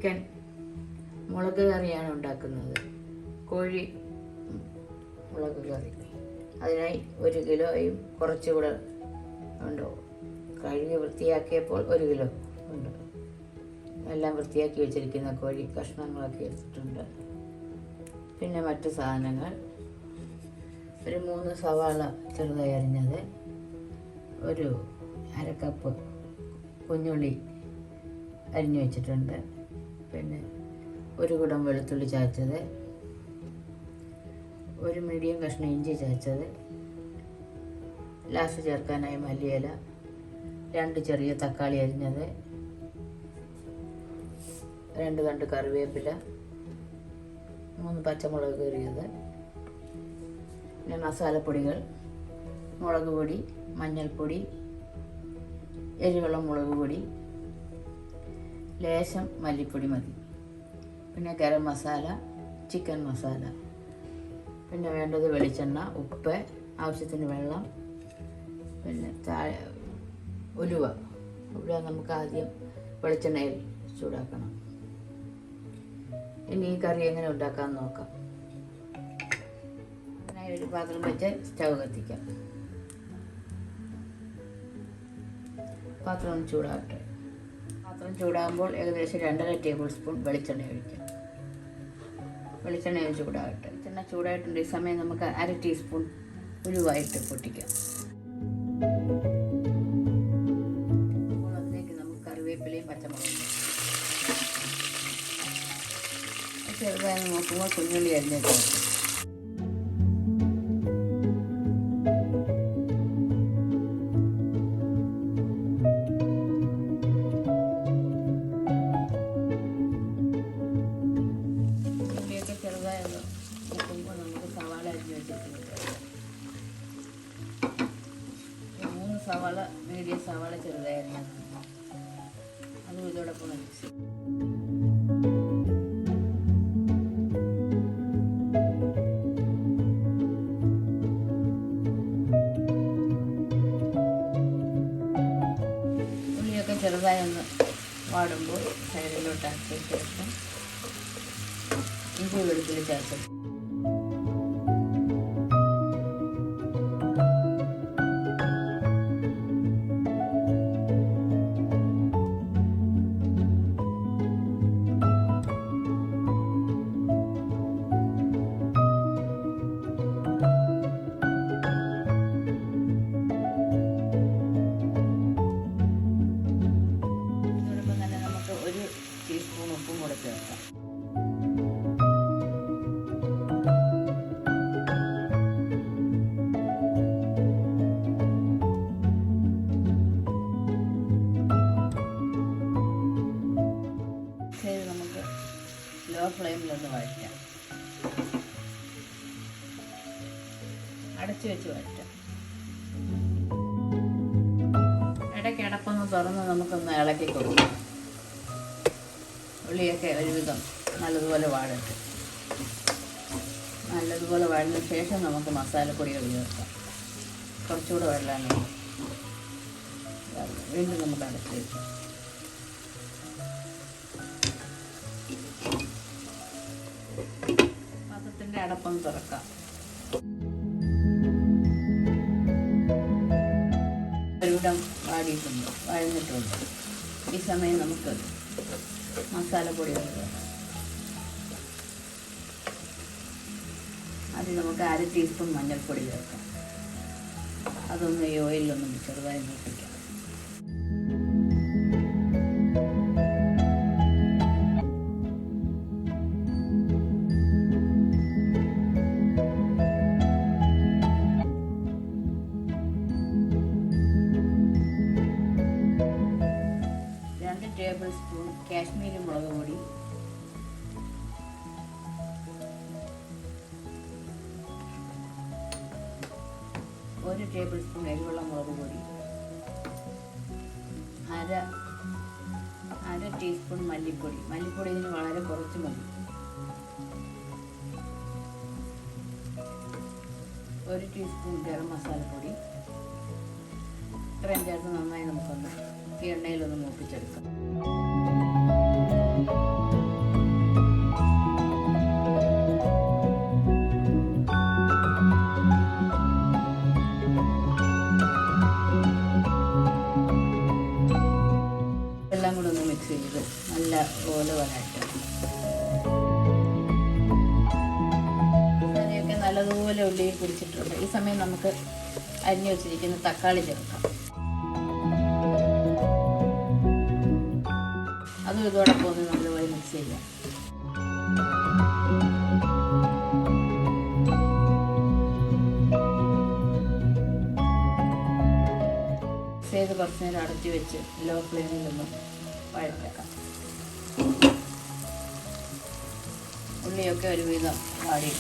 Chicken മുളക് കറിയാണ് ഉണ്ടാക്കുന്നത്. കോഴി മുളക് കറി. അതിനായി 1 കിലോയും കുറച്ചുകൂടെ ഉണ്ട്. കഴുകി വൃത്തിയാക്കിയപ്പോൾ 1 കിലോ ഉണ്ട്. എല്ലാം വൃത്തിയാക്കി വെച്ചിരിക്കുന്ന കോഴി കഷ്ണങ്ങളൊക്കെ എടുത്തിട്ടുണ്ട്. പിന്നെ മറ്റു സാധനങ്ങൾ: ഒരു 3 സവാള ചെറുതായി അരിഞ്ഞത്, ഒരു 1/2 കപ്പ് കുഞ്ഞുള്ളി അരിഞ്ഞു വെച്ചിട്ടുണ്ട്. പിന്നെ 1 കുടം വെളുത്തുള്ളി ചതച്ചത്, 1 മീഡിയം കഷ്ണം ഇഞ്ചി ചതച്ചത്, ലാസ്റ്റ് ചേർക്കാനായി മല്ലിയില, 2 ചെറിയ തക്കാളി അരിഞ്ഞത്, 2 തണ്ട് കറിവേപ്പില, 3 പച്ചമുളക് കീറിയത്. പിന്നെ മസാലപ്പൊടികൾ: മുളക് പൊടി, മഞ്ഞൾപ്പൊടി, എരിവുള്ള മുളക് പൊടി, ലേശം മല്ലിപ്പൊടി മതി. പിന്നെ ഗരം മസാല, ചിക്കൻ മസാല. പിന്നെ വേണ്ടത് വെളിച്ചെണ്ണ, ഉപ്പ്, ആവശ്യത്തിന് വെള്ളം, പിന്നെ ഉലുവ. ഉലുവ നമുക്ക് ആദ്യം വെളിച്ചെണ്ണയിൽ ചൂടാക്കണം. ഇനി ഈ കറി എങ്ങനെ ഉണ്ടാക്കാമെന്ന് നോക്കാം. അതിനായി ഒരു പാത്രം വെച്ച് സ്റ്റവ് കത്തിക്കാം. പാത്രം ചൂടാകട്ടെ. പാത്രം ചൂടാകുമ്പോൾ ഏകദേശം 2.5 ടേബിൾ സ്പൂൺ വെളിച്ചെണ്ണ ഒഴിക്കാം. വെളിച്ചെണ്ണ ചൂടാകട്ടെ. വെളിച്ചെണ്ണ ചൂടായിട്ടുണ്ട്. ഈ സമയം നമുക്ക് 1/2 ടീസ്പൂൺ ഉലുവായിട്ട് പൊട്ടിക്കാം. അപ്പോൾ അതിലേക്ക് നമുക്ക് കറിവേപ്പിലയും പച്ചമുളകും ചെറുതായി നോക്കുമ്പോൾ കുഞ്ഞുള്ളി അരിഞ്ഞേക്കാം. ചെറുതായി നോക്കുമ്പോൾ നമുക്ക് സവാള അരിഞ്ഞ് വെച്ചിട്ടുണ്ട്. 3 സവാള, മീഡിയം സവാള ചെറുതായി അരിഞ്ഞത്, അതും ഇതോടൊപ്പം മിക്സ്. ഉള്ളിയൊക്കെ ചെറുതായി ഒന്ന് വാടുമ്പോൾ സൈഡിലോട്ടാക്കിയ ശേഷം ഇഞ്ചി വെളുത്തുള്ളി ചേർക്കും. ഇതോടൊപ്പം തന്നെ നമുക്ക് 1 ടീസ്പൂൺ ഉപ്പും കൂടെ ചേർക്കാം. നമുക്ക് ലോ ഫ്ലെയിമിലൊന്ന് വഴറ്റാം. അടച്ചു വെച്ച് വഴറ്റാം. ഇടയ്ക്ക് അടപ്പൊന്ന് തുറന്ന് നമുക്കൊന്ന് ഇളക്കി കൊടുക്കാം. ഉള്ളിയൊക്കെ ഒരുവിധം നല്ലതുപോലെ വാഴട്ടെ. നല്ലതുപോലെ വഴന്ന ശേഷം നമുക്ക് മസാലപ്പൊടികൾ ചേർക്കാം. കുറച്ചുകൂടെ വെള്ളം വീണ്ടും നമുക്ക് അടച്ച് വെക്കാം. പാത്രത്തിൻ്റെ അടപ്പൊന്ന് തുറക്കാം. ഒരുവിധം വഴഞ്ഞിട്ടുണ്ട്. ഈ സമയം നമുക്ക് മസാലപ്പൊടികൾ ചേർക്കാം. ആദ്യം നമുക്ക് 1/2 ടീസ്പൂൺ മഞ്ഞൾപ്പൊടി ചേർക്കാം. അതൊന്ന് ഈ ഓയിലൊന്നും ചെറുതായി മൂപ്പിക്കാം. ടേബിൾ സ്പൂൺ കാശ്മീരി മുളക് പൊടി, 1 ടേബിൾ സ്പൂൺ എരിവുള്ള മുളക് പൊടി, 1/2 ടീസ്പൂൺ മല്ലിപ്പൊടി. മല്ലിപ്പൊടി ഇതിന് വളരെ കുറച്ച് മതി. 1 ടീസ്പൂൺ ഗരം മസാലപ്പൊടി. ഇത്രയും ചേർത്ത് നന്നായി നമുക്കൊന്ന് ഈ എണ്ണയിലൊന്ന് മൂപ്പിച്ചെടുക്കാം. നല്ലതുപോലെ ഉള്ളിയിൽ പിടിച്ചിട്ടുണ്ട്. ഈ സമയം നമുക്ക് അരിഞ്ഞു വെച്ചിരിക്കുന്ന തക്കാളി ചേർക്കാം. അതും ഇതോടൊപ്പം ഒന്ന് നല്ലപോലെ മിക്സ് ചെയ്യാം. ചെയ്ത് കുറച്ച് നേരം അടച്ചു വെച്ച് ലോ ഫ്ലെയിമിൽ ഒന്ന് വഴറ്റാക്കാം. ഉള്ളിയൊക്കെ ഒരുവിധം വാടി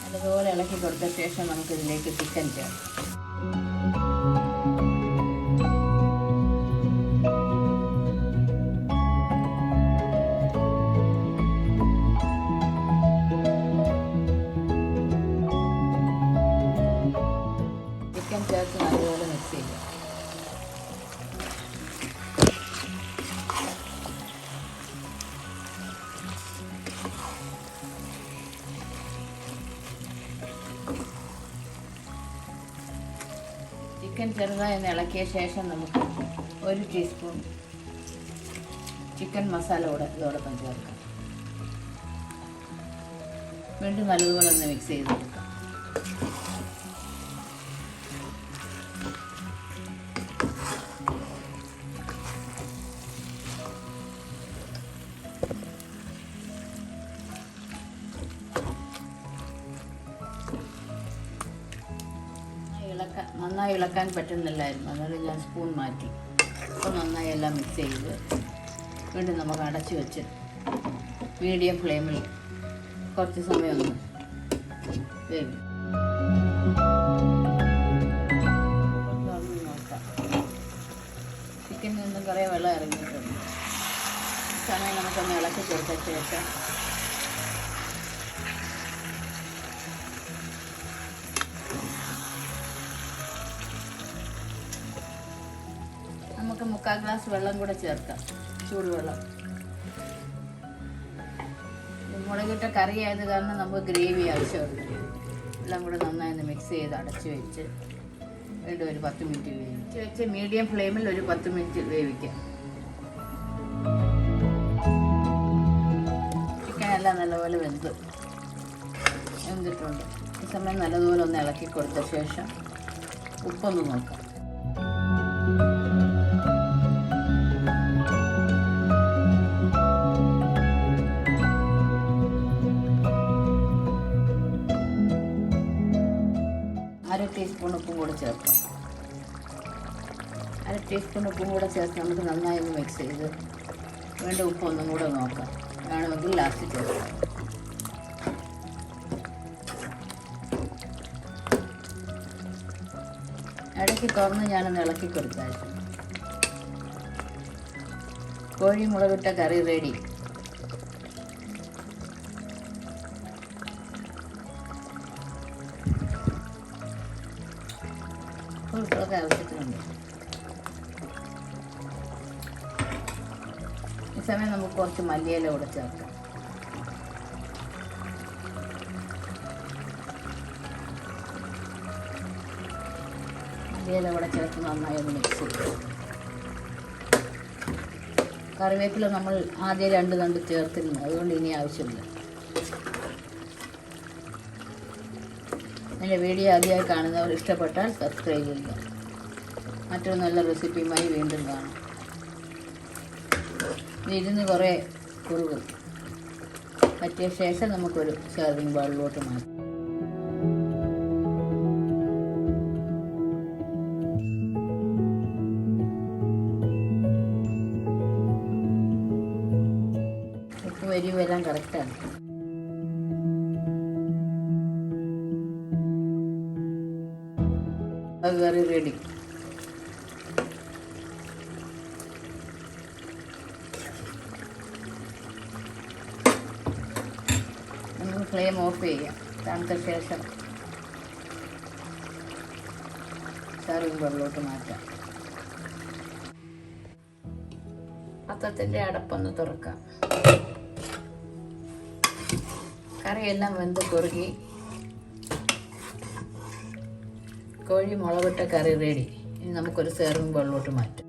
അതുപോലെ ഇളക്കി കൊടുത്ത ശേഷം നമുക്കിതിലേക്ക് ചിക്കൻ ചേർക്കാം. ചിക്കൻ ചേർത്ത് നല്ലപോലെ മിക്സ് ചെയ്യാം. ചിക്കൻ ചെറുതായി ഒന്ന് ഇളക്കിയ ശേഷം നമുക്ക് 1 ടീസ്പൂൺ ചിക്കൻ മസാല ഇതോടൊപ്പം ചേർക്കാം. വീണ്ടും നല്ലതുപോലെ ഒന്ന് മിക്സ് ചെയ്ത് കൊടുക്കാം. നന്നായി ഇളക്കാൻ പറ്റുന്നില്ലായിരുന്നു, അന്നേരം ഞാൻ സ്പൂൺ മാറ്റി. അപ്പോൾ നന്നായി എല്ലാം മിക്സ് ചെയ്ത് വീണ്ടും നമുക്ക് അടച്ചു വെച്ച് മീഡിയം ഫ്ലെയിമിൽ കുറച്ച് സമയം ഒന്ന് വേവി നോക്കാം. ചിക്കനിൽ നിന്നും കുറേ വെള്ളം ഇറങ്ങിയിട്ടുണ്ട്. സമയം നമുക്കൊന്ന് ഇളക്കി കൊടുത്ത ശേഷം നമുക്ക് 3/4 ഗ്ലാസ് വെള്ളം കൂടെ ചേർക്കാം, ചൂടുവെള്ളം. മുളകിട്ട കറി ആയത് കാരണം നമുക്ക് ഗ്രേവി ആവശ്യമുണ്ട്. എല്ലാം കൂടെ നന്നായി ഒന്ന് മിക്സ് ചെയ്ത് അടച്ച് വെച്ച് വീണ്ടും ഒരു 10 മിനിറ്റ് വേവിച്ച് മീഡിയം ഫ്ലെയിമിൽ ഒരു 10 മിനിറ്റ് വേവിക്കാം. ചിക്കൻ എല്ലാം നല്ലപോലെ വെന്തിട്ടുണ്ട്. ഈ സമയം നല്ലതുപോലെ ഒന്ന് ഇളക്കി കൊടുത്ത ശേഷം ഉപ്പൊന്ന് നോക്കാം. അര ടീസ്പൂൺ ഉപ്പും കൂടെ ചേർക്കാം. 1/2 ടീസ്പൂൺ ഉപ്പും കൂടെ ചേർത്ത് നമുക്ക് നന്നായി ഒന്ന് മിക്സ് ചെയ്ത് വീണ്ടും ഉപ്പ് ഒന്നും കൂടെ നോക്കാം. വേണമെങ്കിൽ ലാസ്റ്റ് ചേർക്കാം. ഇടയ്ക്ക് തുറന്ന് ഞാനൊന്ന് ഇളക്കി കൊടുത്തായിരുന്നു. കോഴി മുളകിട്ട കറി റെഡി. ഉപ്പൊക്കെ ആവശ്യത്തിനുണ്ട്. ഈ സമയം നമുക്ക് കുറച്ച് മല്ലിയില കൂടെ ചേർക്കാം. മല്ലിയില കൂടെ ചേർത്ത് നന്നായി ഒന്ന് മിക്സ് ചെയ്യും. കറിവേപ്പില നമ്മൾ ആദ്യം 2 തണ്ട് ചേർത്തിരുന്നു, അതുകൊണ്ട് ഇനി ആവശ്യമില്ല. എൻ്റെ വീഡിയോ ആദ്യമായി കാണുന്നവർ ഇഷ്ടപ്പെട്ടാൽ സബ്സ്ക്രൈബ് ചെയ്യുക. മറ്റൊരു നല്ല റെസിപ്പിയുമായി വീണ്ടും കാണാം. ഇരുന്ന് കുറേ കുറുകും പറ്റിയ ശേഷം നമുക്കൊരു സെർവിങ് ബൗളിലോട്ട് മാറ്റാം. ഉപ്പ് എരിവെല്ലാം കറക്റ്റാണ്. കറി റെഡി. നമുക്ക് ഫ്ലെയിം ഓഫ് ചെയ്യാം. തണുത്ത ശേഷം സെർവിങ് ബൗളിലോട്ട് മാറ്റാം. പാത്രത്തിൻ്റെ അടപ്പൊന്ന് തുറക്കാം. കറിയെല്ലാം വെന്ത് കുറുകി കോഴി മുളകിട്ട കറി റെഡി. ഇനി നമുക്കൊരു സെർവിങ് ബൗളിലോട്ട് മാറ്റാം.